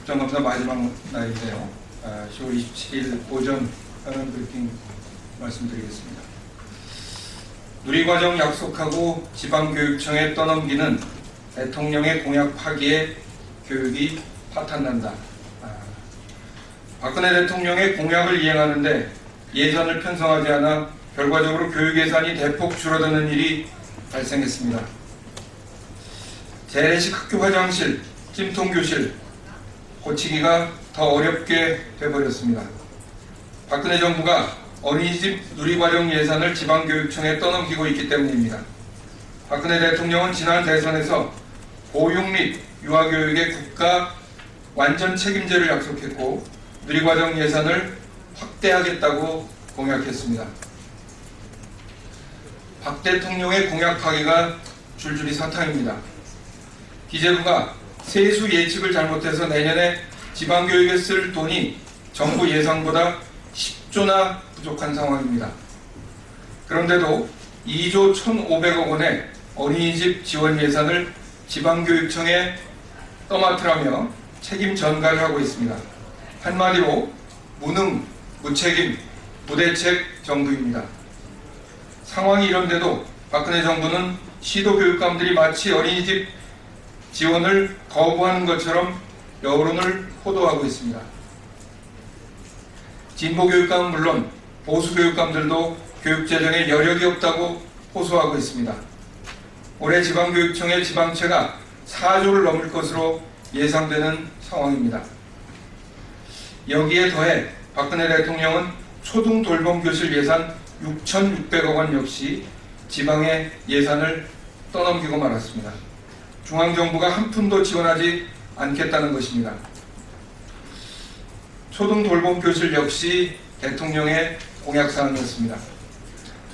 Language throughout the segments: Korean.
국정감사 마지막 날인데요. 10월 27일 오전 현안 브리핑 말씀드리겠습니다. 누리과정 약속하고 지방교육청에 떠넘기는 대통령의 공약 파기에 교육이 파탄난다. 박근혜 대통령의 공약을 이행하는데 예산을 편성하지 않아 결과적으로 교육 예산이 대폭 줄어드는 일이 발생했습니다. 재래식 학교 화장실, 찜통교실 고치기가 더 어렵게 돼버렸습니다. 박근혜 정부가 어린이집 누리과정 예산을 지방교육청에 떠넘기고 있기 때문입니다. 박근혜 대통령은 지난 대선에서 보육 및 유아교육의 국가 완전 책임제를 약속했고 누리과정 예산을 확대하겠다고 공약했습니다. 박 대통령의 공약 파기가 줄줄이 사탕입니다. 기재부가 세수 예측을 잘못해서 내년에 지방교육에 쓸 돈이 정부 예상보다 10조나 부족한 상황입니다. 그런데도 2조 1,500억 원의 어린이집 지원 예산을 지방교육청에 떠맡으라며 책임 전가를 하고 있습니다. 한마디로 무능, 무책임, 무대책 정부입니다. 상황이 이런데도 박근혜 정부는 시도교육감들이 마치 어린이집 지원을 거부하는 것처럼 여론을 호도하고 있습니다. 진보교육감은 물론 보수교육감들도 교육재정에 여력이 없다고 호소하고 있습니다. 올해 지방교육청의 지방채가 4조를 넘을 것으로 예상되는 상황입니다. 여기에 더해 박근혜 대통령은 초등 돌봄교실 예산 6,600억 원 역시 지방의 예산을 떠넘기고 말았습니다. 중앙정부가 한 푼도 지원하지 않겠다는 것입니다. 초등 돌봄교실 역시 대통령의 공약사항이었습니다.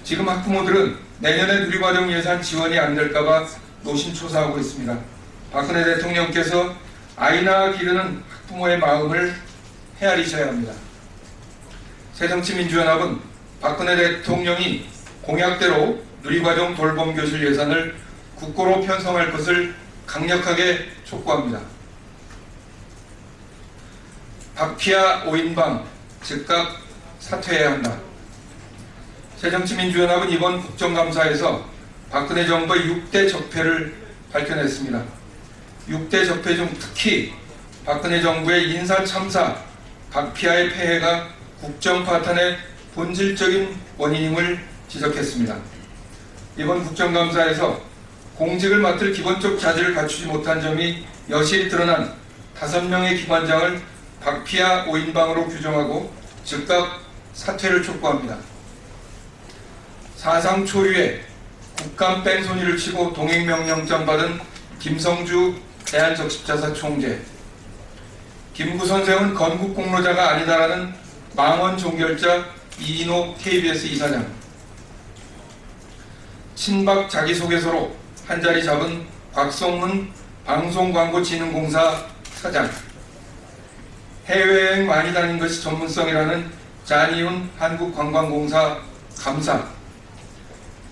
지금 학부모들은 내년에 누리과정 예산 지원이 안 될까봐 노심초사하고 있습니다. 박근혜 대통령께서 아이나 기르는 학부모의 마음을 헤아리셔야 합니다. 새정치민주연합은 박근혜 대통령이 공약대로 누리과정 돌봄교실 예산을 국고로 편성할 것을 강력하게 촉구합니다. 박피아 5인방 즉각 사퇴해야 한다. 새정치민주연합은 이번 국정감사에서 박근혜 정부의 6대 적폐를 밝혀냈습니다. 6대 적폐 중 특히 박근혜 정부의 인사참사 박피아의 폐해가 국정파탄의 본질적인 원인임을 지적했습니다. 이번 국정감사에서 공직을 맡을 기본적 자질을 갖추지 못한 점이 여실히 드러난 5명의 기관장을 박피아 5인방으로 규정하고 즉각 사퇴를 촉구합니다. 사상 초유의 국감 뺑소니를 치고 동행명령장 받은 김성주 대한적십자사 총재, 김구 선생은 건국공로자가 아니다라는 망언 종결자 이인호 KBS 이사장, 친박 자기소개서로 한자리 잡은 곽성문 방송광고진흥공사 사장, 해외여행 많이 다닌 것이 전문성이라는 잔이훈 한국관광공사 감사,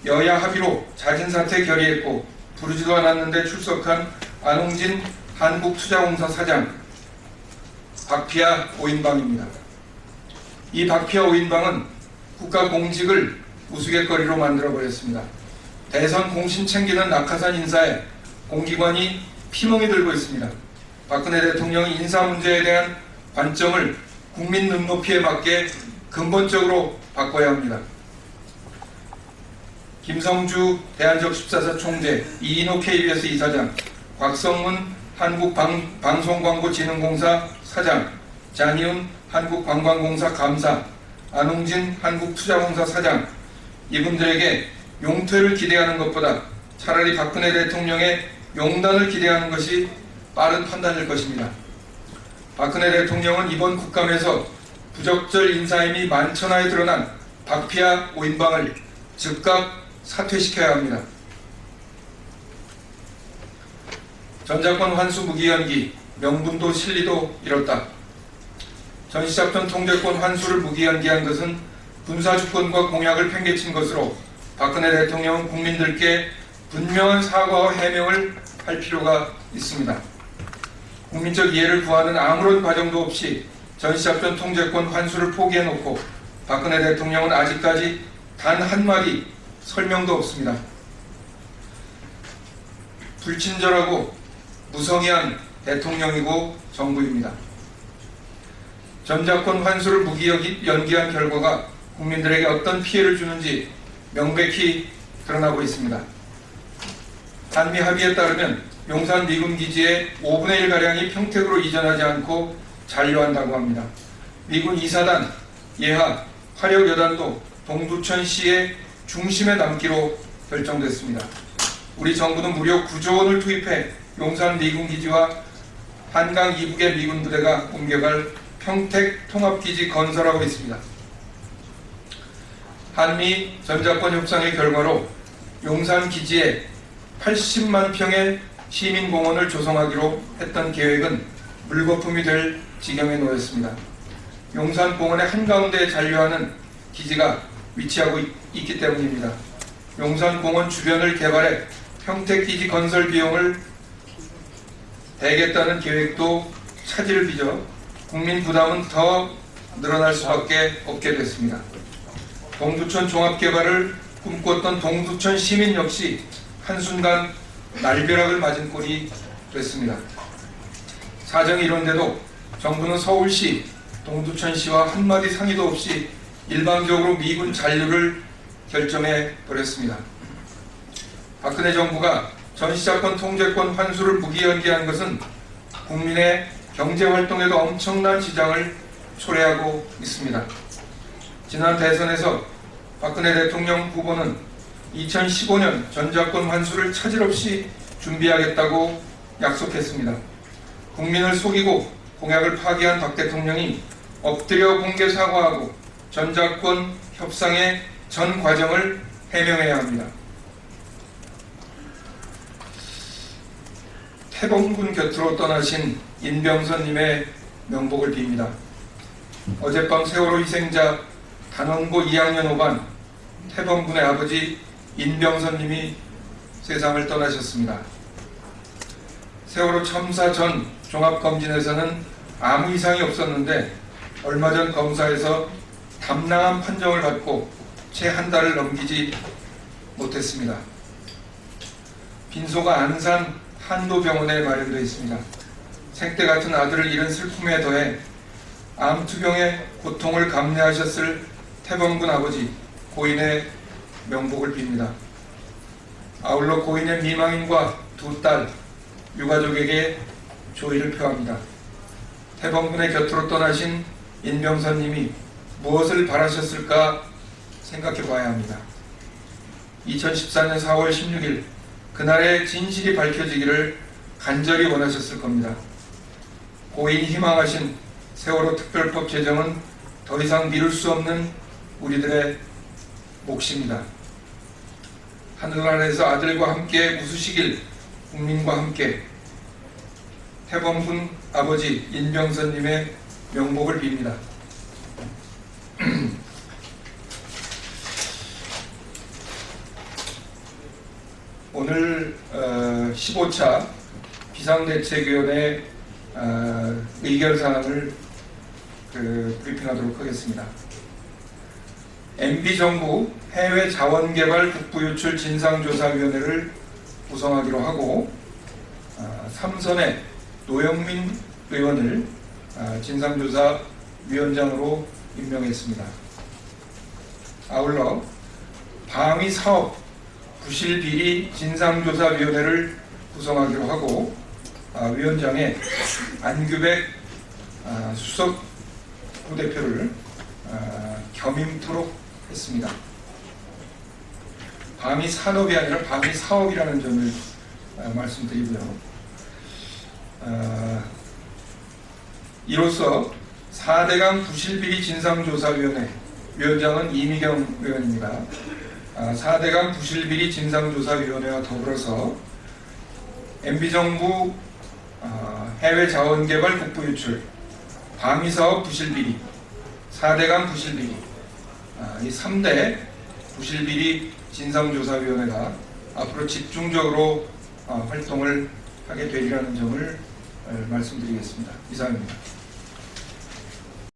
여야 합의로 자진사퇴 결의했고 부르지도 않았는데 출석한 안홍진 한국투자공사 사장, 박피아 5인방입니다. 이 박피아 5인방은 국가 공직을 우스갯거리로 만들어버렸습니다. 대선 공신 챙기는 낙하산 인사에 공기관이 피멍이 들고 있습니다. 박근혜 대통령이 인사 문제에 대한 관점을 국민 눈높이에 맞게 근본적으로 바꿔야 합니다. 김성주 대한적십자사 총재, 이인호 KBS 이사장, 곽성문 한국방송광고진흥공사 사장, 잔이훈 한국관광공사 감사, 안홍진 한국투자공사 사장, 이분들에게 용퇴를 기대하는 것보다 차라리 박근혜 대통령의 용단을 기대하는 것이 빠른 판단일 것입니다. 박근혜 대통령은 이번 국감에서 부적절 인사임이 만천하에 드러난 박피아 5인방을 즉각 사퇴시켜야 합니다. 전작권 환수 무기연기, 명분도 실리도 잃었다. 전시작전 통제권 환수를 무기연기한 것은 군사주권과 공약을 팽개친 것으로 박근혜 대통령은 국민들께 분명한 사과와 해명을 할 필요가 있습니다. 국민적 이해를 구하는 아무런 과정도 없이 전시작전 통제권 환수를 포기해놓고 박근혜 대통령은 아직까지 단 한마디 설명도 없습니다. 불친절하고 무성의한 대통령이고 정부입니다. 전작권 환수를 무기 연기한 결과가 국민들에게 어떤 피해를 주는지 명백히 드러나고 있습니다. 한미 합의에 따르면 용산 미군 기지의 5분의 1가량이 평택으로 이전하지 않고 잔류한다고 합니다. 미군 2사단, 예하, 화력여단도 동두천시의 중심에 남기로 결정됐습니다. 우리 정부는 무려 9조 원을 투입해 용산 미군 기지와 한강 이북의 미군 부대가 옮겨갈 평택 통합기지 건설하고 있습니다. 한미 전작권 협상의 결과로 용산 기지에 80만 평의 시민공원을 조성하기로 했던 계획은 물거품이 될 지경에 놓였습니다. 용산 공원의 한가운데에 잔류하는 기지가 위치하고 있기 때문입니다. 용산 공원 주변을 개발해 평택기지 건설 비용을 대겠다는 계획도 차질을 빚어 국민 부담은 더 늘어날 수밖에 없게 됐습니다. 동두천 종합개발을 꿈꿨던 동두천 시민 역시 한순간 날벼락을 맞은 꼴이 됐습니다. 사정이 이런데도 정부는 서울시, 동두천시와 한마디 상의도 없이 일방적으로 미군 잔류를 결정해 버렸습니다. 박근혜 정부가 전시작권 통제권 환수를 무기연기한 것은 국민의 경제활동에도 엄청난 지장을 초래하고 있습니다. 지난 대선에서 박근혜 대통령 후보는 2015년 전작권 환수를 차질 없이 준비하겠다고 약속했습니다. 국민을 속이고 공약을 파기한 박 대통령이 엎드려 공개 사과하고 전작권 협상의 전 과정을 해명해야 합니다. 태범군 곁으로 떠나신 인병선님의 명복을 빕니다. 어젯밤 세월호 희생자 단원고 2학년 5반 태범군의 아버지 인병선님이 세상을 떠나셨습니다. 세월호 참사 전 종합검진에서는 아무 이상이 없었는데 얼마 전 검사에서 담낭한 판정을 받고 채 한 달을 넘기지 못했습니다. 빈소가 안산 한도병원에 마련되어 있습니다. 생때 같은 아들을 잃은 슬픔에 더해 암투병의 고통을 감내하셨을 태범군 아버지 고인의 명복을 빕니다. 아울러 고인의 미망인과 두 딸 유가족에게 조의를 표합니다. 태범군의 곁으로 떠나신 인병선님이 무엇을 바라셨을까 생각해 봐야 합니다. 2014년 4월 16일 그날의 진실이 밝혀지기를 간절히 원하셨을 겁니다. 고인이 희망하신 세월호 특별법 제정은 더 이상 미룰 수 없는 우리들의 몫입니다. 하늘나라에서 아들과 함께 웃으시길 국민과 함께 태범군 아버지 인병선님의 명복을 빕니다. 오늘 15차 비상대책위원회 의결사항을 브리핑하도록 하겠습니다. MB정부 해외자원개발 국부유출 진상조사위원회를 구성하기로 하고 삼선의 노영민 의원을 진상조사위원장으로 임명했습니다. 아울러 방위사업 부실비리 진상조사위원회를 구성하기로 하고 위원장에 안규백 수석 부대표를 겸임토록 했습니다. 방위산업이 아니라 방위사업이라는 점을 말씀드리고요. 이로써 4대강 부실비리 진상조사위원회 위원장은 이미경 의원입니다. 4대강 부실비리 진상조사위원회와 더불어서 MB정부 해외자원개발 국부유출, 방위사업 부실비리, 4대강 부실비리, 이 3대 부실비리 진상조사위원회가 앞으로 집중적으로 활동을 하게 되리라는 점을 말씀드리겠습니다. 이상입니다.